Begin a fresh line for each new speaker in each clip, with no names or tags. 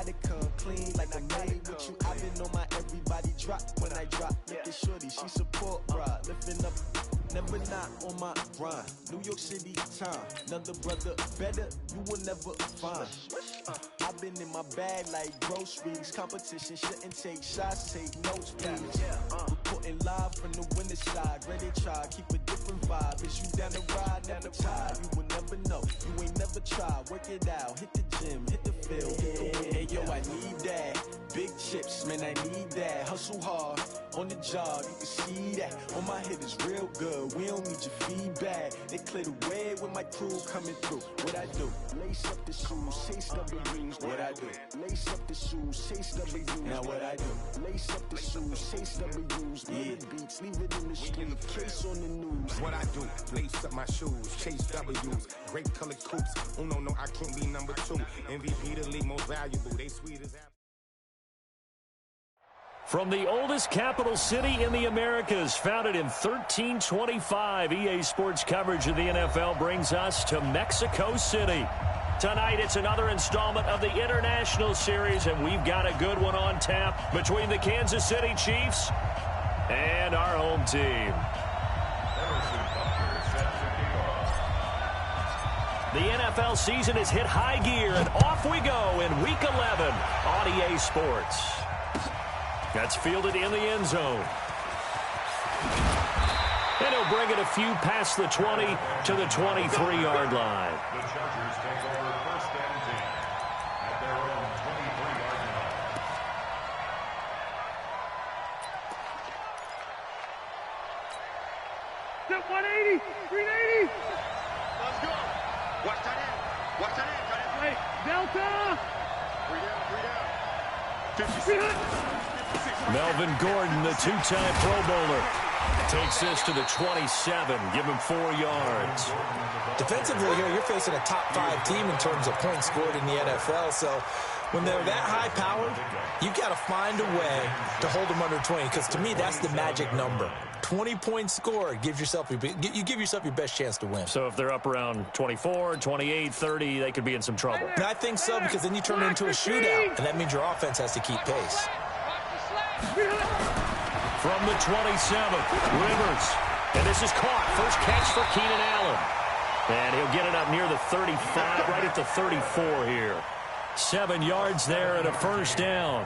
gotta come clean like I made with you. I've been on my everybody drop when I drop. Look at shorty, she support ride, lifting up. Never not on my grind. New York City time. Another brother better, you will never find. I've been in my bag like groceries. Competition shouldn't take shots, take notes, please. Reporting live from the winter side. Ready to try, keep a different vibe. Is you down the ride, never tired. You will never know, you ain't never tried. Work it out, hit the gym, hit the field. Hey yo, I need that. Big chips, man, I need that. Hustle hard, on the job, you can see that. On my head is real good, we don't need your feedback. They clear the way with my crew coming through. What I do? Lace up the shoes, chase W's. What I do? Lace up the shoes, chase W's. Now what I do? Lace up the shoes, chase W's. Yeah, beats, leave it in the street, case on the news.
What I do? Lace up my shoes, chase W's. Great colored coops. Oh no, I can't be number 2. MVP the league most valuable. They sweet as apple.
From the oldest capital city in the Americas, founded in 1325, EA Sports coverage of the NFL brings us to Mexico City. Tonight, it's another installment of the International Series, and we've got a good one on tap between the Kansas City Chiefs and our home team. The NFL season has hit high gear, and off we go in Week 11 on EA Sports. That's fielded in the end zone. And he'll bring it a few past the 20 to the 23-yard line.
The Chargers take over first and 10 at their own 23-yard line.
Step 180, 380.
Let's go. Watch tight end. Watch tight end. Tight end.
Hey, Delta.
3 down. 50.
Melvin Gordon, the two-time Pro Bowler, takes this to the 27. Give him 4 yards.
Defensively here, you're facing a top 5 team in terms of points scored in the NFL. So when they're that high-powered, you've got to find a way to hold them under 20. Because to me, that's the magic number. 20 points scored gives yourself you give yourself your best chance to win.
So if they're up around 24, 28, 30, they could be in some trouble.
And I think so, because then you turn it into a shootout, and that means your offense has to keep pace.
From the 27, Rivers. And this is caught. First catch for Keenan Allen. And he'll get it up near the 35, right at the 34 here. 7 yards there and a first down.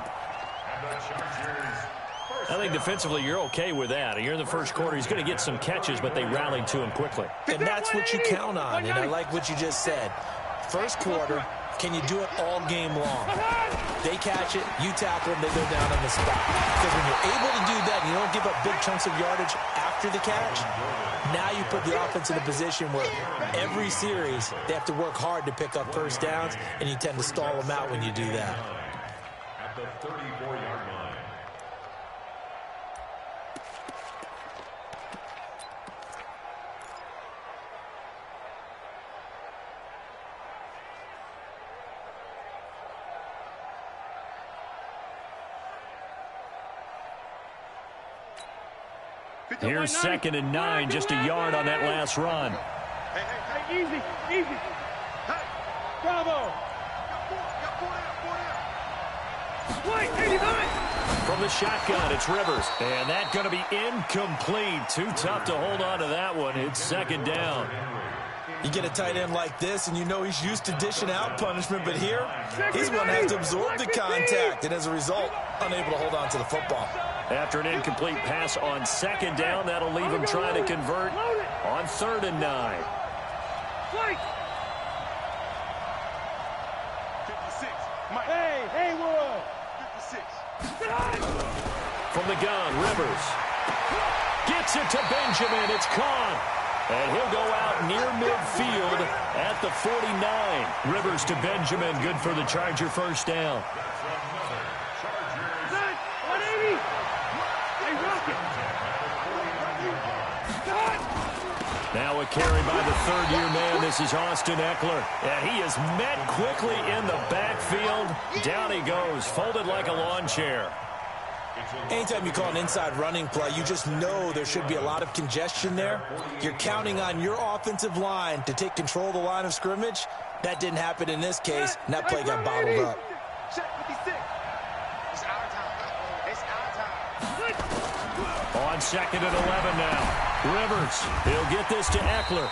I think defensively you're okay with that. You're in the first quarter. He's going to get some catches, but they rallied to him quickly.
And that's what you count on, and I like what you just said. First quarter, can you do it all game long? They catch it, you tackle them, they go down on the spot. Because when you're able to do that, and you don't give up big chunks of yardage after the catch, now you put the offense in a position where every series they have to work hard to pick up first downs, and you tend to stall them out when you do that.
At the 34-yard line.
Here's 2nd and 9, just a yard on that last run.
Hey, easy.
Hey.
Bravo. Wait, 89.
From the shotgun, it's Rivers. And that's going to be incomplete. Too tough to hold on to that one. It's 2nd down.
You get a tight end like this, and you know he's used to dishing out punishment, but here, he's going to have to absorb the contact, and as a result, unable to hold on to the football.
After an incomplete pass on 2nd down, that'll leave him trying to convert on 3rd and 9.
56.
Hey, Haywood.
56.
From the gun, Rivers gets it to Benjamin. It's caught. And he'll go out near midfield at the 49. Rivers to Benjamin, good for the Charger first down. Now a carry by the third-year man. This is Austin Eckler. And he is met quickly in the backfield. Down he goes, folded like a lawn chair.
Anytime you call an inside running play, you just know there should be a lot of congestion there. You're counting on your offensive line to take control of the line of scrimmage. That didn't happen in this case, and that play got bottled up.
Check 56.
2nd and 11 now. Rivers, he'll get this to Eckler.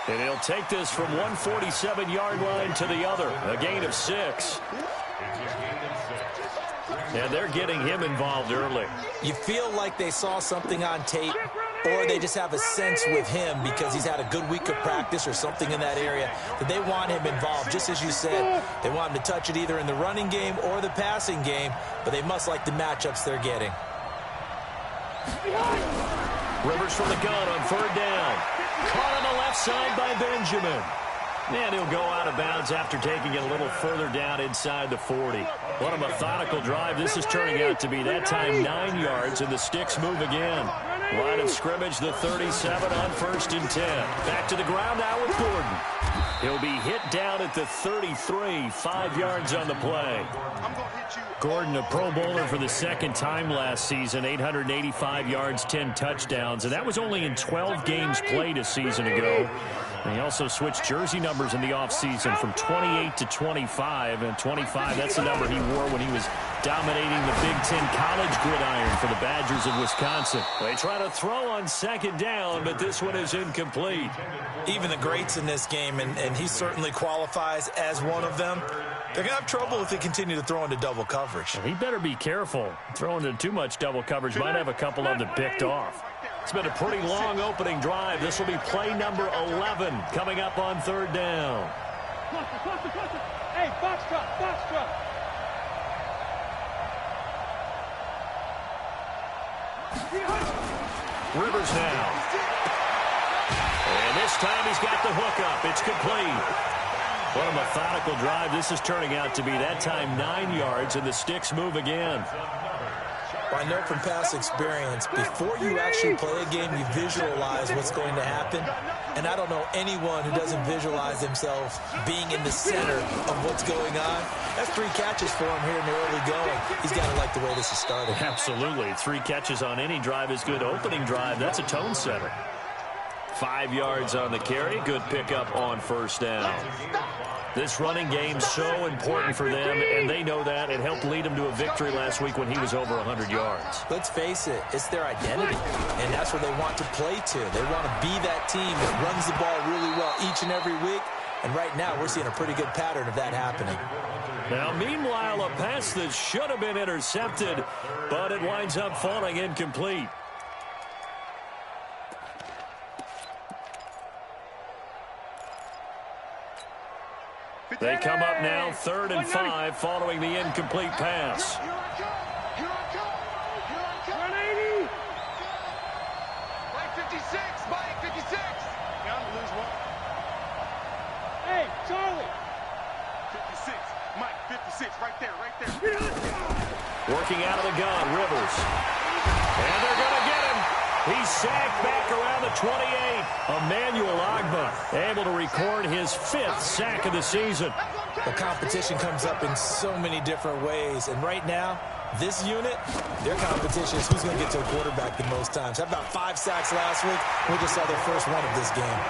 And he'll take this from 147-yard line to the other. A gain of 6. And they're getting him involved early.
You feel like they saw something on tape, or they just have a sense with him because he's had a good week of practice or something in that area that they want him involved. Just as you said, they want him to touch it either in the running game or the passing game, but they must like the matchups they're getting.
Rivers from the gun on 3rd down. Caught on the left side by Benjamin. And he'll go out of bounds after taking it a little further down inside the 40. What a methodical drive. This is turning out to be, that time, 9 yards, and the sticks move again. Line of scrimmage, the 37 on 1st and 10. Back to the ground now with Gordon. He'll be hit down at the 33, 5 yards on the play. Gordon, a Pro Bowler for the 2nd time last season, 885 yards, 10 touchdowns, and that was only in 12 games played a season ago. And he also switched jersey numbers in the offseason from 28 to 25, and 25, that's the number he wore when he was dominating the Big Ten college gridiron for the Badgers of Wisconsin. They try to throw on 2nd down, but this one is incomplete.
Even the greats in this game, and he certainly qualifies as one of them, they're going to have trouble if they continue to throw into double coverage.
He better be careful. Throwing into too much double coverage might have a couple of them picked off. It's been a pretty long opening drive. This will be play number 11 coming up on 3rd down.
Hey, box truck, box truck.
Rivers now. And this time he's got the hook up. It's complete. What a methodical drive this is turning out to be. That time 9 yards, and the sticks move again.
I know from past experience, before you actually play a game, you visualize what's going to happen. And I don't know anyone who doesn't visualize themselves being in the center of what's going on. That's 3 catches for him here in the early going. He's got to like the way this is starting.
Absolutely. 3 catches on any drive is good. Opening drive, that's a tone setter. 5 yards on the carry. Good pickup on 1st down. This running game's so important for them, and they know that. It helped lead them to a victory last week when he was over 100 yards.
Let's face it, it's their identity, and that's where they want to play to. They want to be that team that runs the ball really well each and every week, and right now we're seeing a pretty good pattern of that happening.
Now, meanwhile, a pass that should have been intercepted, but it winds up falling incomplete. They come up now 3rd and 5 following the incomplete pass.
180.
Mike 56, Mike 56. Yeah, I'm lose one.
Hey, Charlie.
56, Mike 56, right there, right there.
Working out of the gun, Rivers. And they're going to get him. He's sacked back around the 28. Emmanuel Ogbah able to record his 5th sack of the season.
The competition comes up in so many different ways, and right now, this unit, their competition is who's going to get to a quarterback the most times. How about 5 sacks last week? We just saw their first one of this game.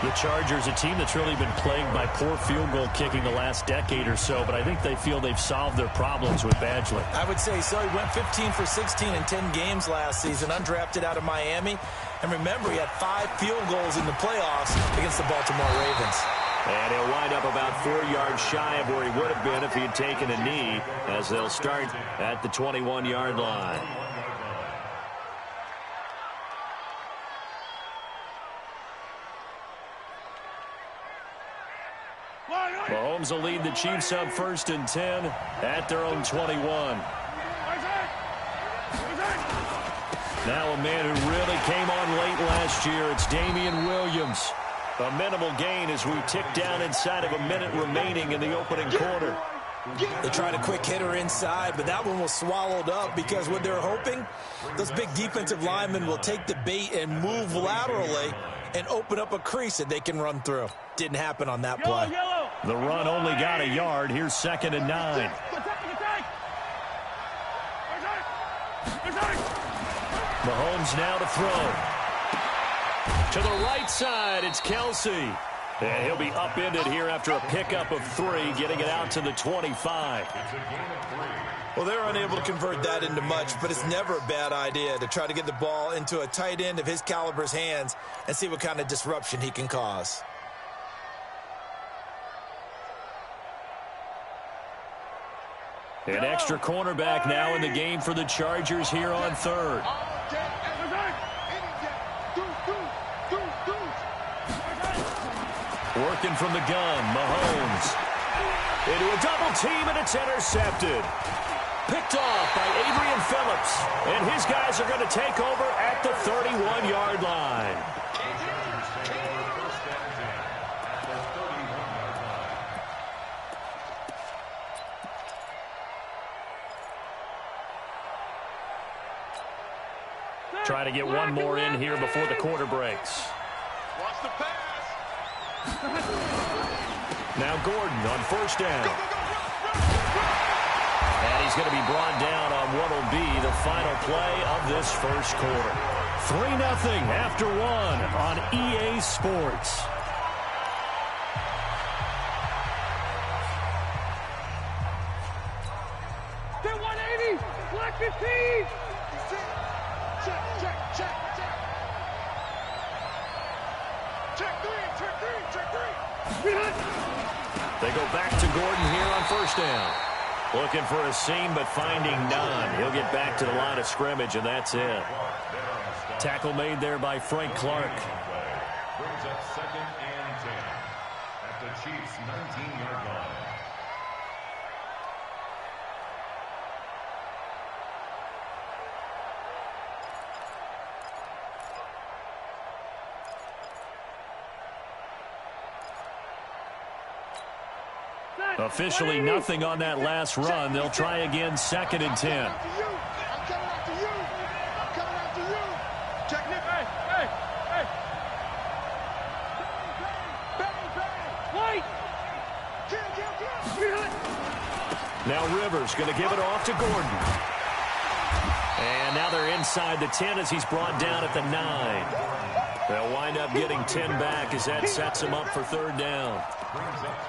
The Chargers, a team that's really been plagued by poor field goal kicking the last decade or so, but I think they feel they've solved their problems with Badgley.
I would say so. He went 15 for 16 in 10 games last season, undrafted out of Miami. And remember, he had 5 field goals in the playoffs against the Baltimore Ravens.
And he'll wind up about 4 yards shy of where he would have been if he had taken a knee, as they'll start at the 21-yard line. Mahomes will lead the Chiefs up 1st and 10 at their own 21. Now a man who really came on late last year, it's Damian Williams. A minimal gain as we tick down inside of a minute remaining in the opening quarter.
They tried a quick hitter inside, but that one was swallowed up because what they're hoping, those big defensive linemen will take the bait and move laterally and open up a crease that they can run through. Didn't happen on that play.
The run only got a yard. Here's 2nd and 9. Mahomes now to throw. To the right side, it's Kelsey. And he'll be upended here after a pickup of 3, getting it out to the 25.
Well, they're unable to convert that into much, but it's never a bad idea to try to get the ball into a tight end of his caliber's hands and see what kind of disruption he can cause.
An extra cornerback now in the game for the Chargers here on third. Working from the gun, Mahomes. Into a double team, and it's intercepted. Picked off by Adrian Phillips. And his guys are going to take over at the 31-yard line. Try to get one more in here before the quarter breaks.
Watch the pass.
Now Gordon on first down. And he's going to be brought down on what will be the final play of this first quarter. 3-0 after one on EA Sports.
Get 180. Black 15.
Check. Check three.
They go back to Gordon here on first down. Looking for a seam, but finding none. He'll get back to the line of scrimmage, and that's it. Tackle made there by Frank Clark.
Brings up 2nd and 10 at the Chiefs' 19-yard line.
Officially nothing on that last run. They'll try again, 2nd and 10.
I'm coming after you. Check Nick. Hey.
White.
Kill.
Now Rivers going to give it off to Gordon. And now they're inside the 10 as he's brought down at the 9. They'll wind up getting 10 back as that sets him up for third down.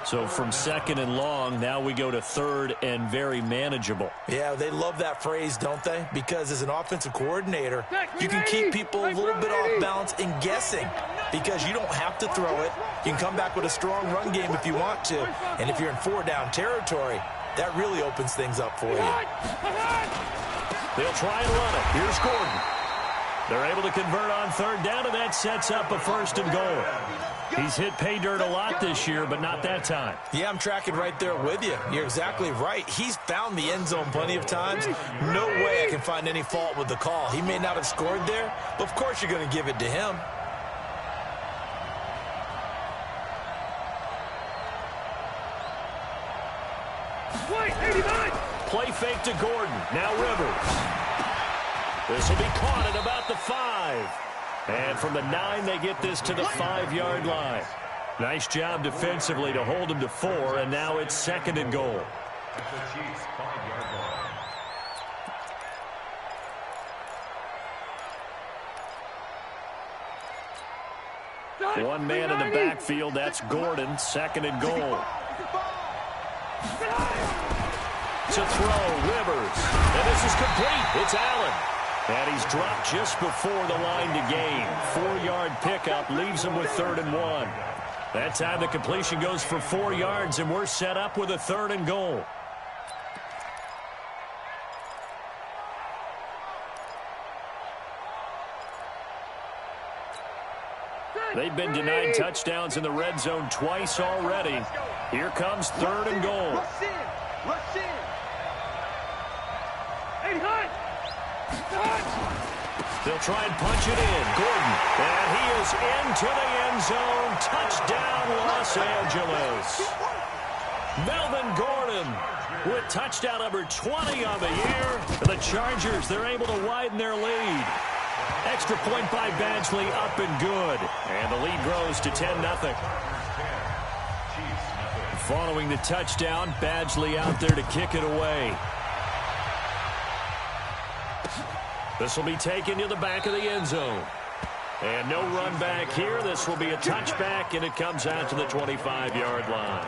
So from 2nd and long, now we go to 3rd and very manageable.
Yeah, they love that phrase, don't they? Because as an offensive coordinator, you can keep people a little bit off balance and guessing because you don't have to throw it. You can come back with a strong run game if you want to. And if you're in 4-down territory, that really opens things up for you.
They'll try and run it. Here's Gordon. They're able to convert on third down, and that sets up a 1st and goal. He's hit pay dirt a lot this year, but not that time.
Yeah, I'm tracking right there with you. You're exactly right. He's found the end zone plenty of times. No way I can find any fault with the call. He may not have scored there, but of course you're going to give it to him.
White 89.
Play fake to Gordon. Now Rivers. This will be caught at about the 5. And from the 9, they get this to the 5-yard line. Nice job defensively to hold him to 4, and now it's 2nd and goal.
At the Chiefs' 5-yard line.
One man in the backfield, that's Gordon, 2nd and goal. To throw, Rivers. And this is complete. It's Allen. And he's dropped just before the line to gain. 4-yard pickup leaves him with 3rd and 1. That time the completion goes for 4 yards, and we're set up with a 3rd and goal. They've been denied touchdowns in the red zone twice already. Here comes 3rd and goal.
Rush in.
800.
They'll try and punch it in. Gordon. And he is into the end zone. Touchdown, Los Angeles. Melvin Gordon with touchdown number 20 on the year. The Chargers, they're able to widen their lead. Extra point by Badgley, up and good. And the lead grows to 10-0. Following the touchdown, Badgley out there to kick it away. This will be taken to the back of the end zone. And no run back here. This will be a touchback, and it comes out to the 25-yard line.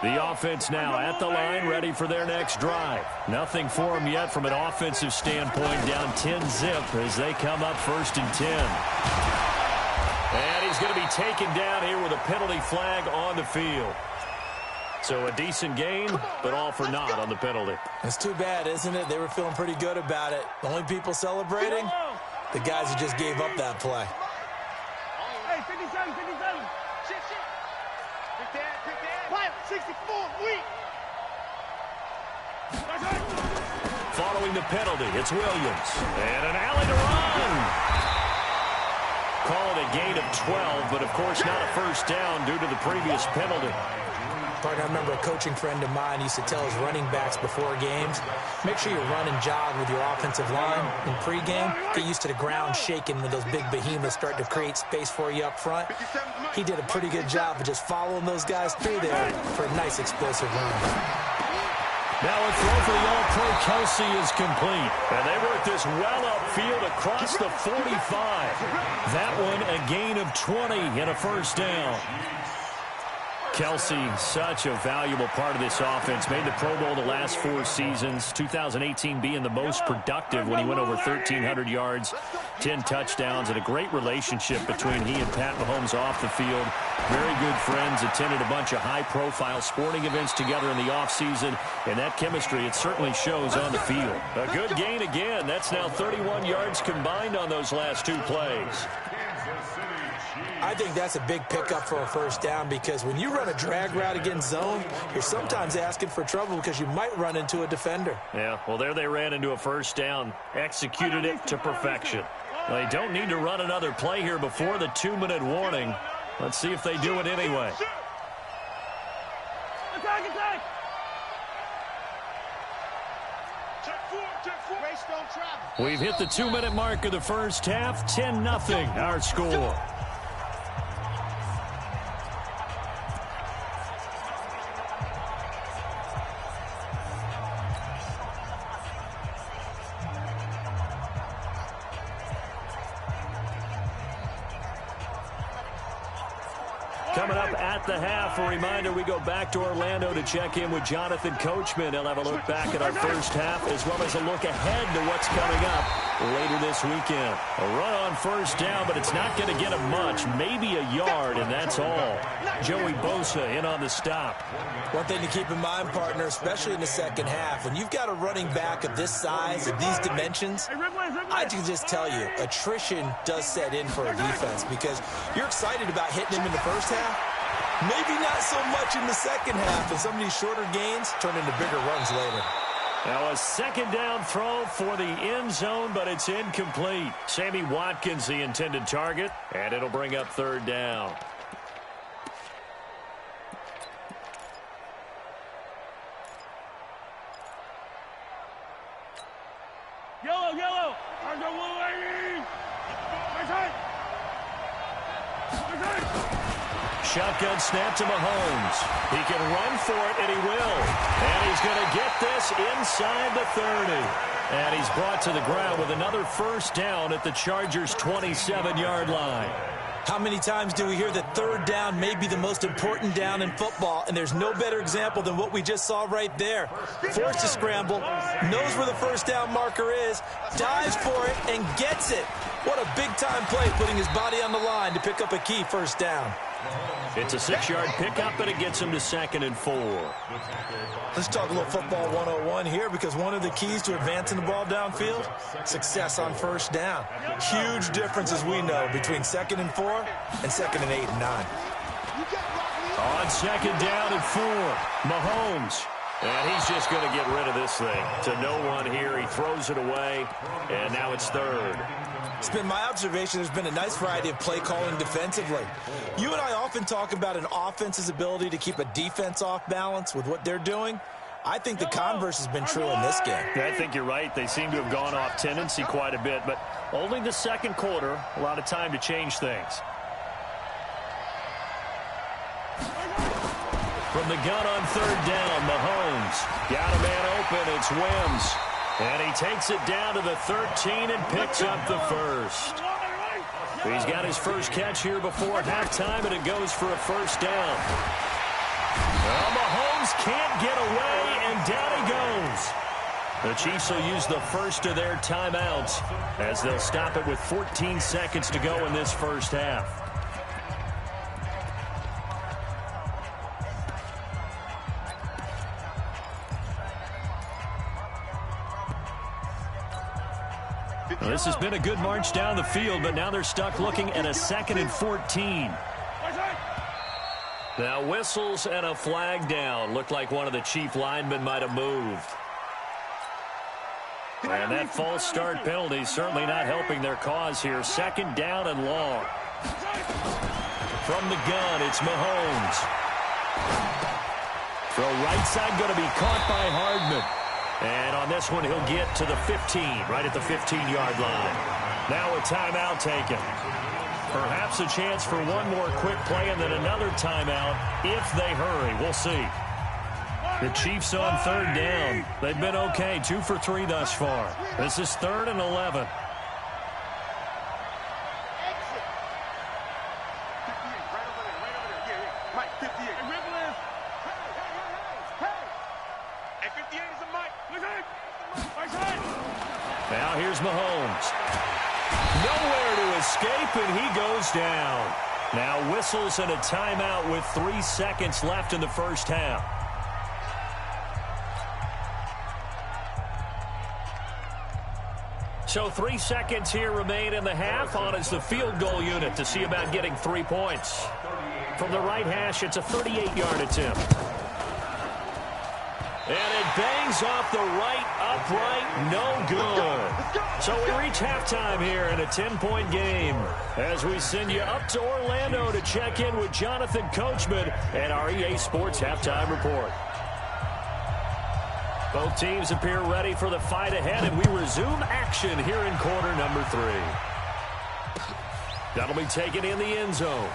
The offense now at the line, ready for their next drive. Nothing for them yet from an offensive standpoint, down 10-zip as they come up 1st and 10. And he's going to be taken down here with a penalty flag on the field. So a decent game, but all for naught on the penalty.
It's too bad, isn't it? They were feeling pretty good about it. The only people celebrating, the guys who just gave up that play.
Hey, 57, 57.
Shit. Quick dad.
Quiet, 64, weak.
Following the penalty, it's Williams. And an alley to run. Called a gain of 12, but of course not a first down due to the previous penalty.
Partner, I remember a coaching friend of mine used to tell his running backs before games, make sure you run and jog with your offensive line in pregame. Get used to the ground shaking when those big behemoths start to create space for you up front. He did a pretty good job of just following those guys through there for a nice explosive run.
Now a throw for the All-Pro Kelsey is complete. And they work this well upfield across the 45. That one a gain of 20 and a first down. Kelsey, such a valuable part of this offense. Made the Pro Bowl the last 4 seasons. 2018 being the most productive when he went over 1,300 yards, 10 touchdowns, and a great relationship between he and Pat Mahomes off the field. Very good friends, attended a bunch of high-profile sporting events together in the offseason, and that chemistry, it certainly shows on the field. A good gain again. That's now 31 yards combined on those last 2 plays.
I think that's a big pickup for a first down because when you run a drag route against zone, you're sometimes asking for trouble because you might run into a defender.
Yeah, well, there they ran into a first down, executed it to perfection. They don't need to run another play here before the 2-minute warning. Let's see if they do it anyway.
Attack!
We've hit the 2-minute mark of the first half. 10-0 our score. Coming up at the half, a reminder, we go back to Orlando to check in with Jonathan Coachman. He'll have a look back at our first half as well as a look ahead to what's coming up later this weekend. A run on first down, but it's not going to get him much. Maybe a yard, and that's all. Joey Bosa in on the stop.
One thing to keep in mind, partner, especially in the second half, when you've got a running back of this size, of these dimensions, I can just tell you, attrition does set in for a defense because you're excited about hitting him in the first half. Maybe not so much in the second half, and some of these shorter gains turn into bigger runs later.
Now a second down throw for the end zone, but it's incomplete. Sammy Watkins, the intended target, and it'll bring up 3rd down.
Yellow. On the blue ladies.
Shotgun snap to Mahomes. He can run for it, and he will. And he's going to get this inside the 30. And he's brought to the ground with another first down at the Chargers' 27-yard line.
How many times do we hear that 3rd down may be the most important down in football, and there's no better example than what we just saw right there. Forced to scramble, knows where the first down marker is, dives for it, and gets it. What a big-time play, putting his body on the line to pick up a key first down.
It's a 6-yard pickup, and it gets him to 2nd and 4.
Let's talk a little football 101 here because one of the keys to advancing the ball downfield, success on first down. Huge difference, as we know, between 2nd and 4 and 2nd and 8 and 9.
On 2nd down and 4, Mahomes. And he's just going to get rid of this thing to no one here. He throws it away, and now it's 3rd.
It's been my observation there's been a nice variety of play calling defensively. You and I often talk about an offense's ability to keep a defense off balance with what they're doing. I think the converse has been true in this game.
I think you're right. They seem to have gone off tendency quite a bit, but only the second quarter, a lot of time to change things. From the gun on 3rd down, Mahomes got a man open. It's Wims. And he takes it down to the 13 and picks up the first. He's got his first catch here before halftime, and it goes for a first down. Well, Mahomes can't get away, and down he goes. The Chiefs will use the first of their timeouts as they'll stop it with 14 seconds to go in this first half. Well, this has been a good march down the field, but now they're stuck looking at a 2nd and 14. Now whistles and a flag down. Looked like one of the Chief linemen might have moved. And that false start penalty certainly not helping their cause here. 2nd down and long. From the gun, it's Mahomes. Throw right side going to be caught by Hardman. And on this one, he'll get to the 15, right at the 15-yard line. Now a timeout taken. Perhaps a chance for one more quick play and then another timeout if they hurry. We'll see. The Chiefs on 3rd down. They've been okay, 2 for 3 thus far. This is 3rd and 11. Now here's Mahomes. Nowhere to escape, and he goes down. Now whistles and a timeout with 3 seconds left in the first half. So 3 seconds here remain in the half. On is the field goal unit to see about getting 3 points. From the right hash, it's a 38-yard attempt. And it bangs off the right upright, no good. So we reach halftime here in a 10-point game as we send you up to Orlando to check in with Jonathan Coachman and our EA Sports Halftime Report. Both teams appear ready for the fight ahead, and we resume action here in quarter number 3. That'll be taken in the end zone.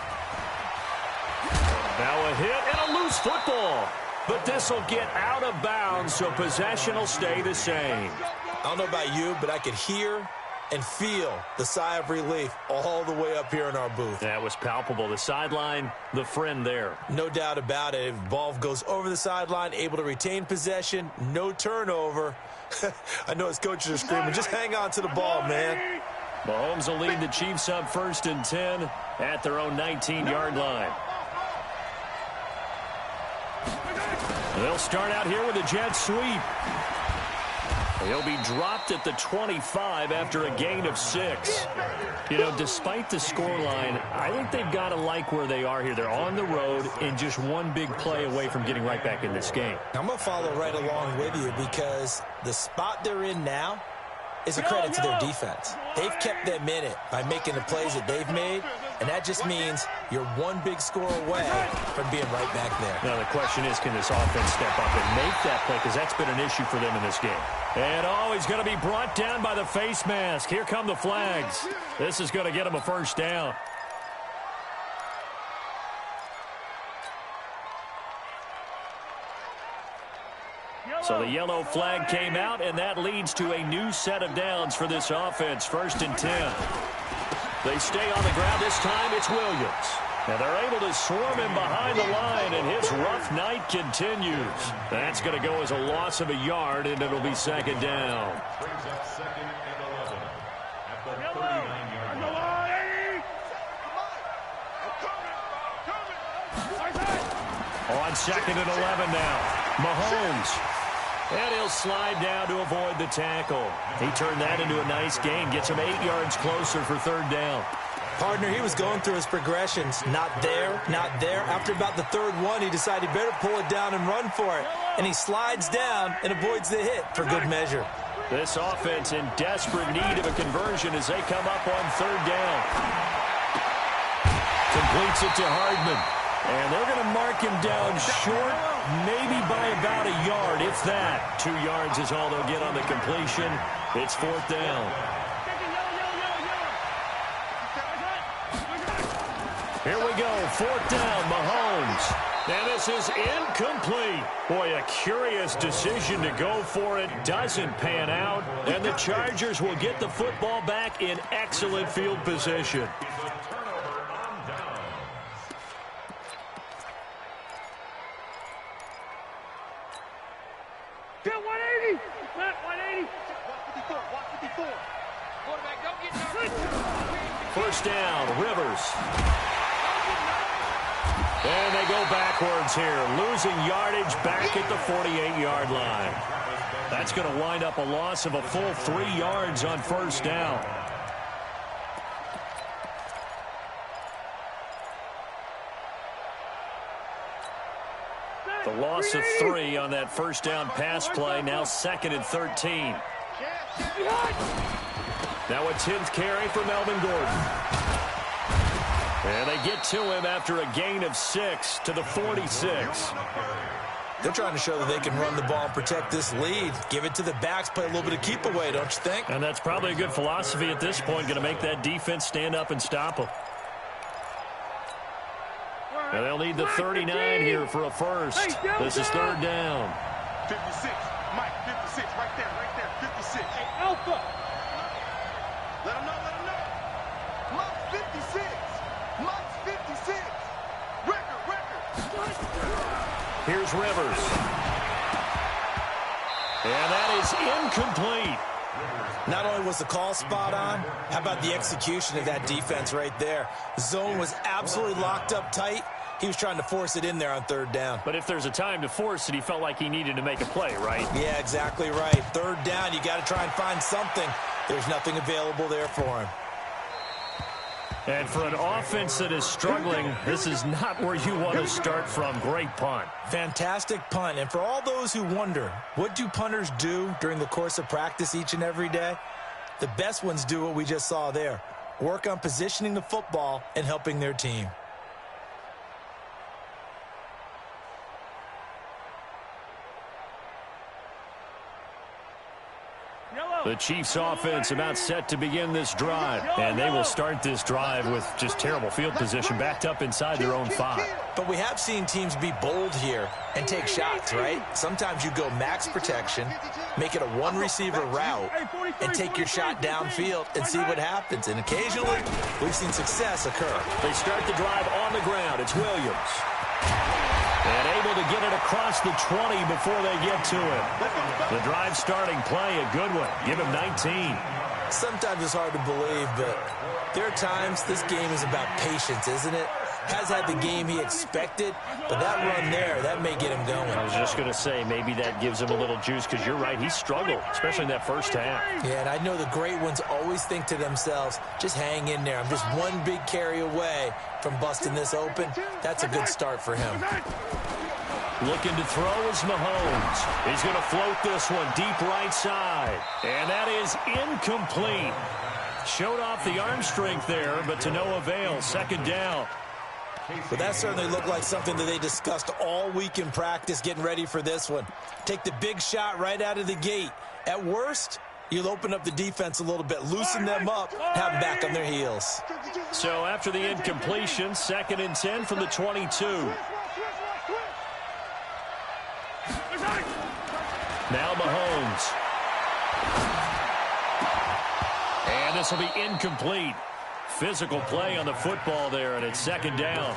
Now a hit and a loose football. But this will get out of bounds, so possession will stay the same.
I don't know about you, but I could hear and feel the sigh of relief all the way up here in our booth.
That was palpable. The sideline, the friend there.
No doubt about it. If the ball goes over the sideline, able to retain possession, no turnover. I know his coaches are screaming, just hang on to the ball, man.
Mahomes will lead the Chiefs up 1st and 10 at their own 19-yard line. They'll start out here with a jet sweep. He'll be dropped at the 25 after a gain of 6. You know, despite the scoreline, I think they've got to like where they are here. They're on the road and just one big play away from getting right back in this game.
I'm going to follow right along with you because the spot they're in now is a credit to their defense. They've kept them in it by making the plays that they've made, and that just means you're one big score away from being right back there.
Now the question is, can this offense step up and make that play, because that's been an issue for them in this game. And he's going to be brought down by the face mask. Here come the flags. This is going to get him a 1st down. So the yellow flag came out, and that leads to a new set of downs for this offense. 1st and 10. They stay on the ground. This time it's Williams. And they're able to swarm him behind the line, and his rough night continues. That's going to go as a loss of a yard, and it'll be 2nd down.
Brings up 2nd and 11 at the 39-yard line.
On 2nd and 11 now. Mahomes. And he'll slide down to avoid the tackle. He turned that into a nice gain. Gets him 8 yards closer for 3rd down.
Partner, he was going through his progressions. Not there, not there. After about the 3rd one, he decided he better pull it down and run for it. And he slides down and avoids the hit for good measure.
This offense in desperate need of a conversion as they come up on 3rd down. Completes it to Hardman. And they're going to mark him down short, maybe by about a yard, if that. 2 yards is all they'll get on the completion. It's 4th down. Here we go, 4th down, Mahomes. And this is incomplete. Boy, a curious decision to go for it. Doesn't pan out. And the Chargers will get the football back in excellent field position. First down, Rivers. And they go backwards here, losing yardage back at the 48-yard line. That's going to wind up a loss of a full 3 yards on first down. The loss of 3 on that first down pass play, now 2nd and 13. Now a 10th carry for Melvin Gordon. And they get to him after a gain of 6 to the 46.
They're trying to show that they can run the ball and protect this lead. Give it to the backs, play a little bit of keep away, don't you think?
And that's probably a good philosophy at this point, going to make that defense stand up and stop them. And they'll need the 39 here for a first. This is 3rd down.
56, Mike, 56, right there, 56.
Hey, Alpha.
Let him know. Mike's 56. Mike's 56. Record.
Here's Rivers. And that is incomplete.
Not only was the call spot on, how about the execution of that defense right there? The zone was absolutely locked up tight. He was trying to force it in there on 3rd down.
But if there's a time to force it, he felt like he needed to make a play, right?
Yeah, exactly right. 3rd down, you got to try and find something. There's nothing available there for him.
And for an offense that is struggling, this is not where you want to start from. Great punt.
Fantastic punt. And for all those who wonder, what do punters do during the course of practice each and every day? The best ones do what we just saw there. Work on positioning the football and helping their team.
The Chiefs offense about set to begin this drive. And they will start this drive with just terrible field position, backed up inside their own 5.
But we have seen teams be bold here and take shots, right? Sometimes you go max protection, make it a one-receiver route, and take your shot downfield and see what happens. And occasionally, we've seen success occur.
They start the drive on the ground. It's Williams. And able to get it across the 20 before they get to him. The drive starting play, a good one. Give him 19.
Sometimes it's hard to believe, but there are times this game is about patience, isn't it? Has had the game he expected, but that run there, that may get him going.
I was just going to say, maybe that gives him a little juice, because you're right, he struggled, especially in that first half.
Yeah, and I know the great ones always think to themselves, just hang in there. I'm just one big carry away from busting this open. That's a good start for him.
Looking to throw is Mahomes. He's going to float this one deep right side. And that is incomplete. Showed off the arm strength there, but to no avail. 2nd down.
But that certainly looked like something that they discussed all week in practice getting ready for this one. Take the big shot right out of the gate. At worst, you'll open up the defense a little bit, loosen them up, have them back on their heels.
So after the incompletion, 2nd and 10 from the 22. Now Mahomes. And this will be incomplete. Physical play on the football there, and it's 2nd down.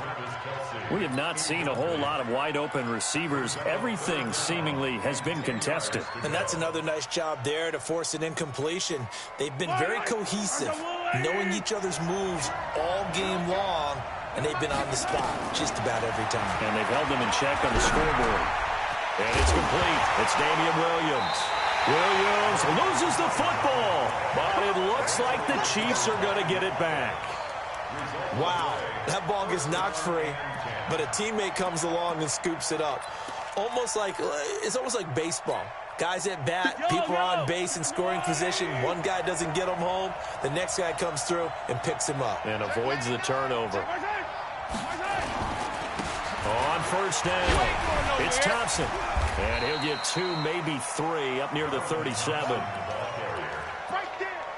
We have not seen a whole lot of wide-open receivers. Everything seemingly has been contested.
And that's another nice job there to force an incompletion. They've been very cohesive, knowing each other's moves all game long, and they've been on the spot just about every time.
And they've held them in check on the scoreboard. And it's complete. It's Damian Williams. Williams loses the football, but it looks like the Chiefs are going to get it back.
Wow, that ball gets knocked free, but a teammate comes along and scoops it up. It's almost like baseball. Guys at bat, people are on base in scoring position. One guy doesn't get him home. The next guy comes through and picks him up.
And avoids the turnover. On first down, it's Thompson. And he'll get 2, maybe 3 up near the 37.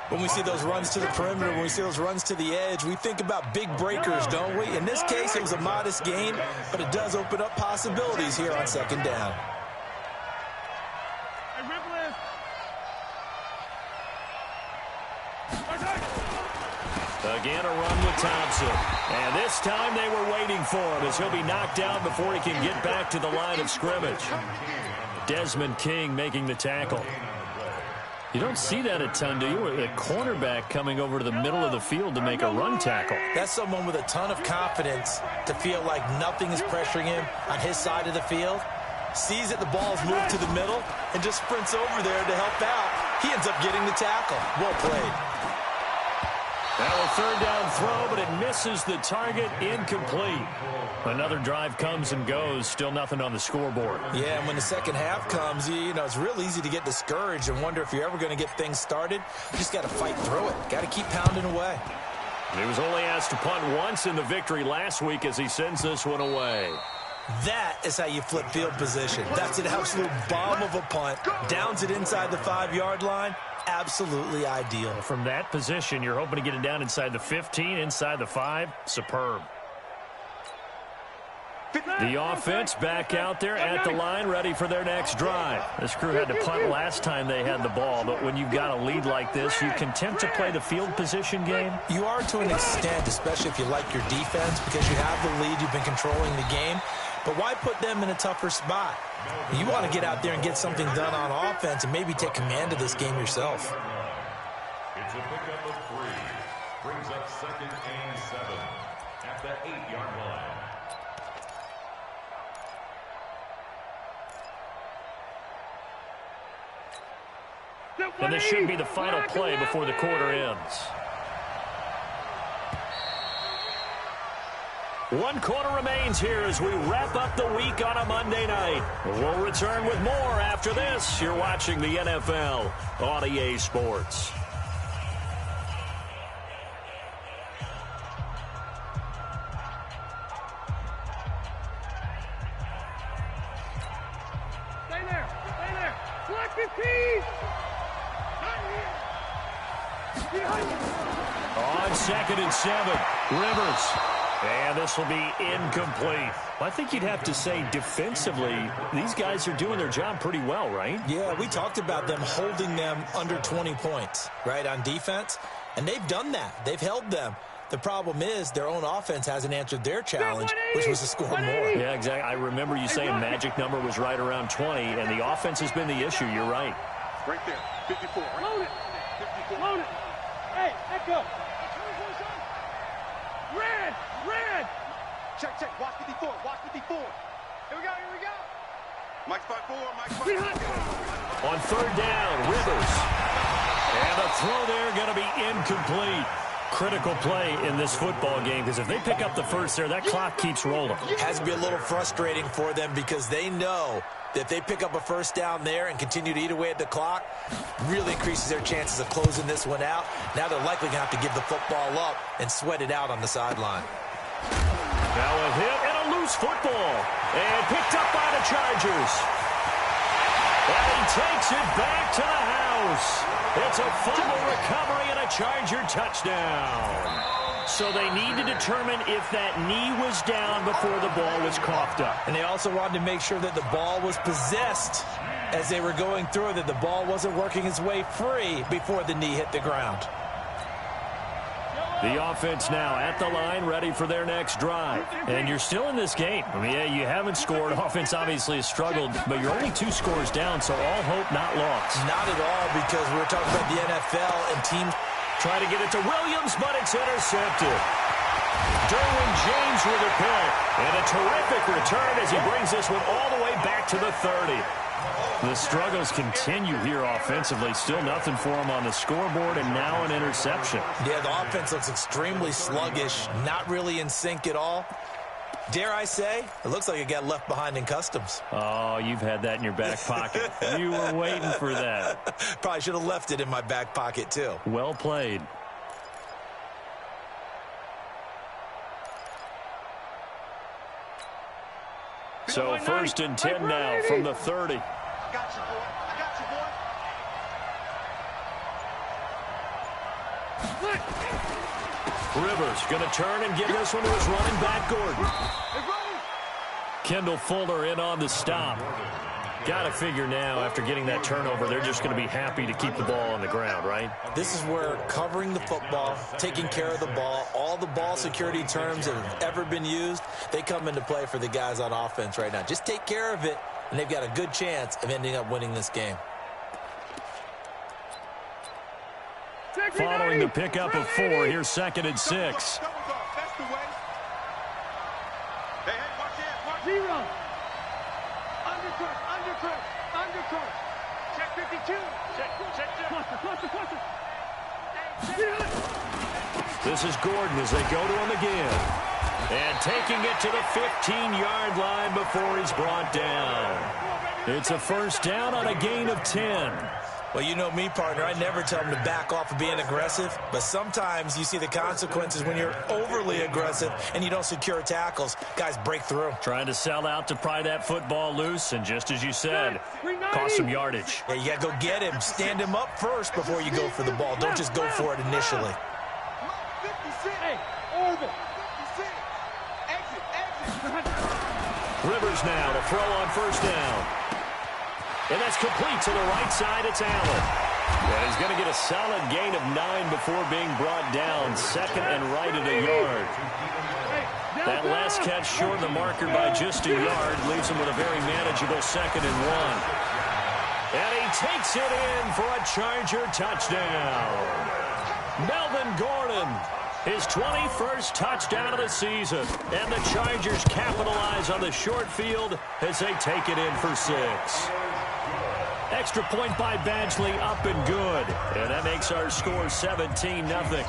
When we see those runs to the perimeter, when we see those runs to the edge, we think about big breakers, don't we? In this case, it was a modest gain, but it does open up possibilities here on 2nd down.
Again, a run with Thompson. And this time they were waiting for him as he'll be knocked down before he can get back to the line of scrimmage. Desmond King making the tackle. You don't see that a ton, do you? A cornerback coming over to the middle of the field to make a run tackle.
That's someone with a ton of confidence to feel like nothing is pressuring him on his side of the field. Sees that the ball's moved to the middle and just sprints over there to help out. He ends up getting the tackle. Well played.
Now a third down throw, but it misses the target. Incomplete. Another drive comes and goes. Still nothing on the scoreboard.
Yeah, and when the second half comes, you know, it's real easy to get discouraged and wonder if you're ever going to get things started. You just got to fight through it. Got to keep pounding away.
He was only asked to punt once in the victory last week as he sends this one away.
That is how you flip field position. That's an absolute bomb of a punt. Downs it inside the 5-yard line. Absolutely ideal.
From that position, you're hoping to get it down inside the 15, inside the 5. Superb. The offense back out there at the line, ready for their next drive. This crew had to punt last time they had the ball, but when you've got a lead like this, you can tempt to play the field position game.
You are to an extent, especially if you like your defense, because you have the lead, you've been controlling the game. But why put them in a tougher spot? You want to get out there and get something done on offense and maybe take command of this game yourself.
It's a pickup of 3. Brings up 2nd and 7 at the 8-yard line.
And this should be the final play before the quarter ends. 1 quarter remains here as we wrap up the week on a Monday night. We'll return with more after this. You're watching the NFL on EA Sports.
Stay there. Stay there. Black 15.
On 2nd and 7, Rivers. And this will be incomplete. I think you'd have to say defensively, these guys are doing their job pretty well, right?
Yeah, we talked about them holding them under 20 points, right, on defense. And they've done that. They've held them. The problem is their own offense hasn't answered their challenge, which was to score more.
Yeah, exactly. I remember you saying magic number was right around 20, and the offense has been the issue. You're right.
Right there, 54.
Load it.
54.
Load it. Hey, echo. Red. Red.
Check, check. Watch 54. Watch 54. Here we go. Here we go. Mike's by 4. Mike's by 4.
On 3rd down, Rivers. And the throw there going to be incomplete. Critical play in this football game because if they pick up the first there, that clock keeps rolling.
It has to be a little frustrating for them because they know that if they pick up a first down there and continue to eat away at the clock, really increases their chances of closing this one out. Now they're likely going to have to give the football up and sweat it out on the sideline.
Now a hit and a loose football. And picked up by the Chargers. And he takes it back to the house. It's a fumble recovery and a Charger touchdown. So they need to determine if that knee was down before the ball was coughed up.
And they also wanted to make sure that the ball was possessed as they were going through, that the ball wasn't working its way free before the knee hit the ground.
The offense now at the line, ready for their next drive. And you're still in this game. I mean, yeah, you haven't scored. Offense obviously has struggled, but you're only 2 scores down, so all hope not lost.
Not at all, because we're talking about the NFL and teams
try to get it to Williams, but it's intercepted. Derwin James with a pick. And a terrific return as he brings this one all the way back to the 30. The struggles continue here offensively. Still nothing for him on the scoreboard, and now an interception.
Yeah, the offense looks extremely sluggish, not really in sync at all. Dare I say, it looks like it got left behind in customs.
Oh, you've had that in your back pocket. You were waiting for that.
Probably should have left it in my back pocket, too.
Well played. So 1st and 10 now from the 30.
I got you, boy. I got you, boy.
Rivers going to turn and give this one to his running back, Gordon. Kendall Fuller in on the stop. Got to figure now, after getting that turnover, they're just going to be happy to keep the ball on the ground, right?
This is where covering the football, taking care of the ball, all the ball security terms that have ever been used, they come into play for the guys on offense right now. Just take care of it, and they've got a good chance of ending up winning this game.
following the pickup of 4. Here's 2nd and 6.
That's the way. Hey, watch it.
Zero. Undercut. Check 52. Cluster.
This is Gordon as they go to him again. And taking it to the 15-yard line before he's brought down. It's a first down on a gain of 10.
Well, you know me, partner. I never tell them to back off of being aggressive, but sometimes you see the consequences when you're overly aggressive and you don't secure tackles. Guys break through.
Trying to sell out to pry that football loose, and just as you said, cost some yardage.
Yeah, you got to go get him. Stand him up first before you go for the ball. Don't just go for it initially.
Hey, orbit.
Rivers now to throw on first down. And that's complete to the right side. It's Allen. And he's going to get a solid gain of 9 before being brought down. 2nd and right at a yard. That last catch short the marker by just a yard leaves him with a very manageable 2nd and 1. And he takes it in for a Charger touchdown. Melvin Gordon, his 21st touchdown of the season. And the Chargers capitalize on the short field as they take it in for 6. Extra point by Badgley, up and good. And that makes our score 17-0.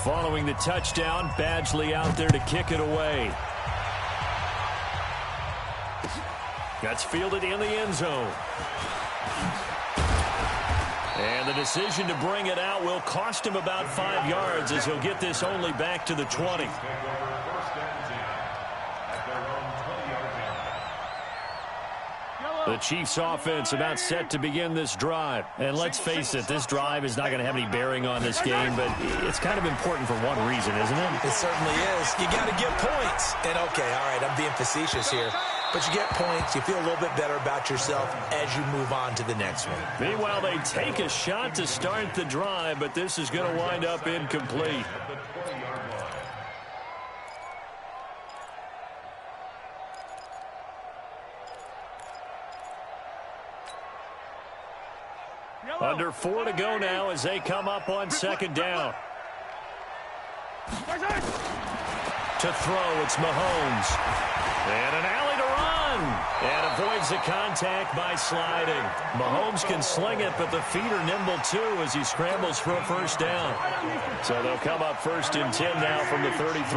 Following the touchdown, Badgley out there to kick it away. That's fielded in the end zone. And the decision to bring it out will cost him about 5 yards as he'll get this only back to the 20. The Chiefs offense about set to begin this drive. And let's face it, this drive is not going to have any bearing on this game, but it's kind of important for one reason, isn't it?
It certainly is. You got to get points. And okay, all right, I'm being facetious here. But you get points, you feel a little bit better about yourself as you move on to the next one.
Meanwhile, they take a shot to start the drive, but this is going to wind up incomplete. Under 4 to go now as they come up on 2nd down. To throw, it's Mahomes. And an alley to run. And avoids the contact by sliding. Mahomes can sling it, but the feet are nimble too as he scrambles for a first down. So they'll come up 1st and 10 now from the 33.
Big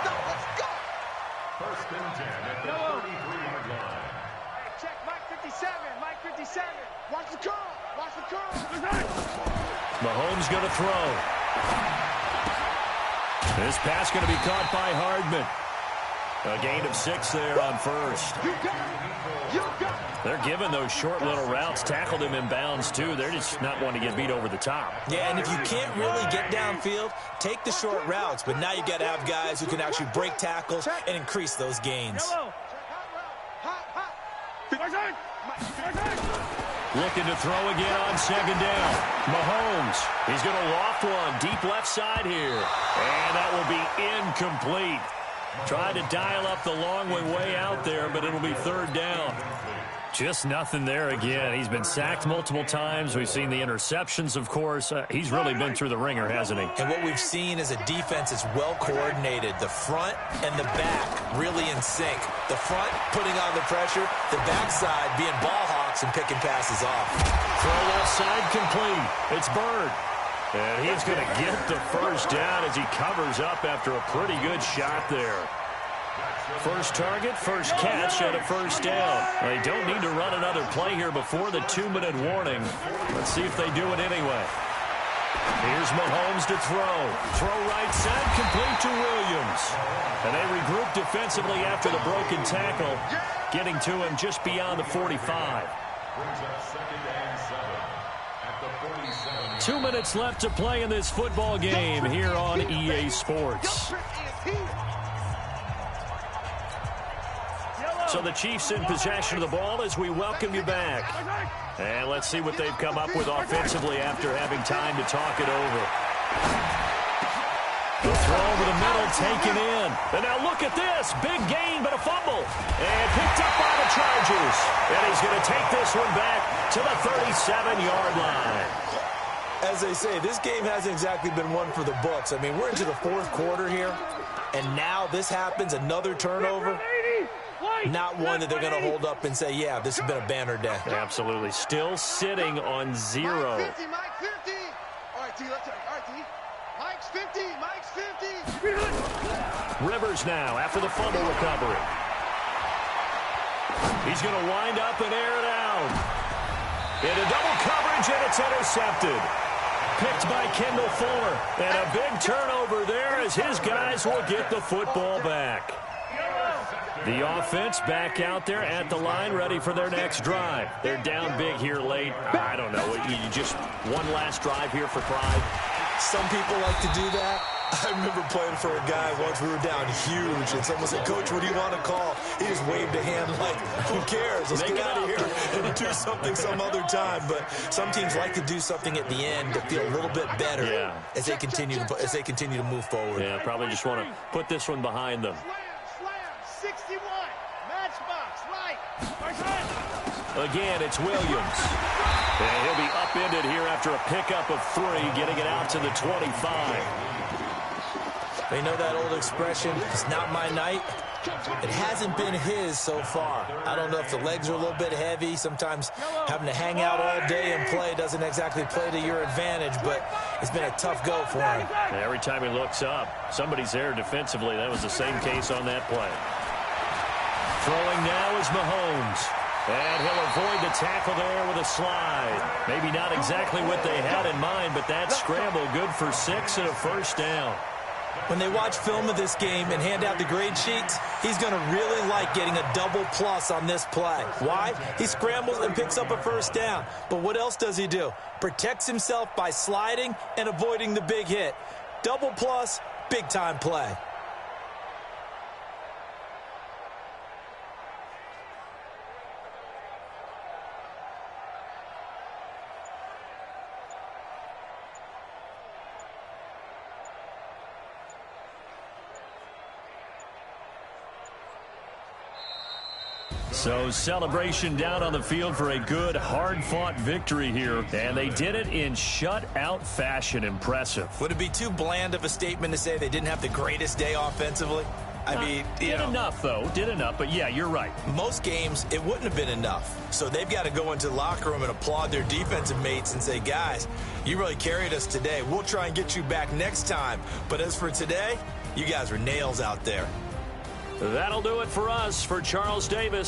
stop, let's go.
1st and 10 at the 33-yard line.
Check Mike 57.
Watch the curl.
Mahomes going to throw. This pass going to be caught by Hardman. A gain of 6 there on 1st.
You got it.
They're giving those short little routes. Tackled him in bounds, too. They're just not wanting to get beat over the top.
Yeah, and if you can't really get downfield, take the short routes. But now you got to have guys who can actually break tackles and increase those gains.
Looking to throw again on 2nd down. Mahomes, he's going to loft one deep left side here. And that will be incomplete. Tried to dial up the long way out there, but it'll be 3rd down. Just nothing there again. He's been sacked multiple times. We've seen the interceptions, of course. He's really been through the ringer, hasn't he?
And what we've seen is a defense that's well coordinated. The front and the back really in sync. The front putting on the pressure, the backside being ball hawks and picking passes off.
Throw left side complete. It's Bird. And he's going to get the first down as he covers up after a pretty good shot there. First target, first catch, and a first down. They don't need to run another play here before the 2-minute warning. Let's see if they do it anyway. Here's Mahomes to throw. Throw right side, complete to Williams. And they regroup defensively after the broken tackle, getting to him just beyond the 45. 2 minutes left to play in this football game here on EA Sports. So the Chiefs in possession of the ball as we welcome you back. And let's see what they've come up with offensively after having time to talk it over. The throw over the middle taken in. And now look at this. Big gain, but a fumble. And picked up by the Chargers. And he's going to take this one back to the 37-yard line.
As they say, this game hasn't exactly been one for the books. I mean, we're into the fourth quarter here, and now this happens, another turnover. Not one that they're going to hold up and say, yeah, this has been a banner day.
Absolutely. Still sitting on 0.
Mike 50, Mike 50. All right, T, let's go. All right, T. Mike's 50, Mike's 50.
Rivers now after the fumble recovery. He's going to wind up and air it out. Into double coverage, and it's intercepted. Picked by Kendall Fuller. And a big turnover there as his guys will get the football back. The offense back out there at the line, ready for their next drive. They're down big here late. I don't know. You just one last drive here for pride.
Some people like to do that. I remember playing for a guy once. We were down huge, and someone said, Coach, what do you want to call? He just waved a hand like, who cares? Let's get out of here and do something some other time. But some teams like to do something at the end to feel a little bit better as they continue to move forward.
Yeah, probably just want to put this one behind them.
Slam, 61. Matchbox, right.
Again, it's Williams. And he'll be upended here after a pickup of 3, getting it out to the 25.
They know that old expression, it's not my night. It hasn't been his so far. I don't know if the legs are a little bit heavy. Sometimes having to hang out all day and play doesn't exactly play to your advantage, but it's been a tough go for him.
Every time he looks up, somebody's there defensively. That was the same case on that play. Throwing now is Mahomes. And he'll avoid the tackle there with a slide. Maybe not exactly what they had in mind, but that scramble good for 6 and a first down.
When they watch film of this game and hand out the grade sheets, he's going to really like getting a double plus on this play. Why? He scrambles and picks up a first down. But what else does he do? Protects himself by sliding and avoiding the big hit. Double plus, big-time play.
So celebration down on the field for a good, hard-fought victory here. And they did it in shutout fashion. Impressive.
Would it be too bland of a statement to say they didn't have the greatest day offensively? I mean,
did enough, though. Did enough, but yeah, you're right.
Most games, it wouldn't have been enough. So they've got to go into the locker room and applaud their defensive mates and say, guys, you really carried us today. We'll try and get you back next time. But as for today, you guys were nails out there.
That'll do it for us. For Charles Davis.